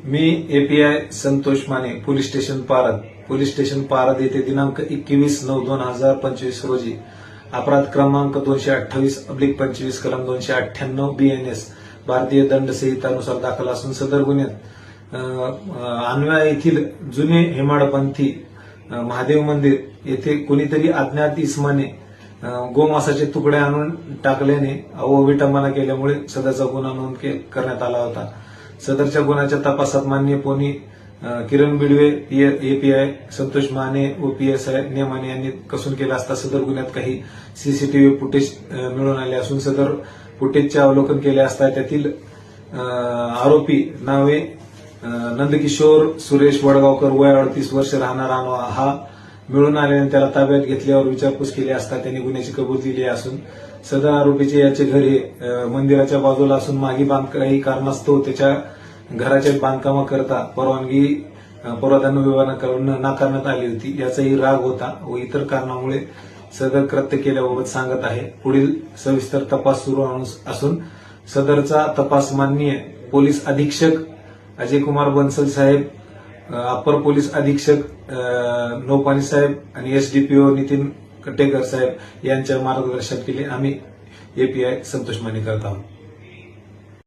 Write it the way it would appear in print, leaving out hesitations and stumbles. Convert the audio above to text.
मी API Santosh Mane police station Parad येथे दिनांक 21/9/2025 रोजी अपराध क्रमांक 228/25 कलम 298 BNS भारतीय दंड संहितानुसार दाखल असून सदर गुन्ह्यात अन्वया येथील जुने हेमाडपंथी महादेव मंदिर येथे कोणीतरी अज्ञात इसमाने गोमांसाचे तुकडे आणून टाकल्याने व विटंबना केल्यामुळे सदरचा गुन्हा नोंद करण्यात आला होता। सदरच्या गुन्ह्याच्या तपासात माननीय पोनी किरण बिडवे एपीआय संतोष माने व PSI नेमाने यांनी कसून केला असता सदर गुन्ह्यात काही सीसीटीव्ही फुटेज मिळून आले असून सदर फुटेजचे अवलोकन केले असता त्यातील आरोपी नावे नंदकिशोर सुरेश वडगावकर वय 38 वर्ष राहणार हा मिळून आल्याने त्याला ताब्यात घेतल्यावर विचारपूस केली असता त्यांनी गुन्ह्याची कबूल दिली असून सदर आरोपीचे याचे घर हे मंदिराच्या बाजूला असून मागे काही कारणास्तव त्याच्या घराच्या बांधकामाकरता परवानगी विभागाकडून नाकारण्यात आली होती। याचाही राग होता व इतर कारणामुळे सदर कृत्य केल्याबाबत सांगत आहे। पुढील सविस्तर तपास सुरू असून सदरचा तपास माननीय पोलीस अधीक्षक अजय कुमार बन्सल साहेब, अपर पोलीस अधीक्षक नौपानी साहेब आणि SDPO नितीन कटेकर साहेब यांच्या मार्गदर्शनाखाली आम्ही एपीआय संतोष माने करत आहोत।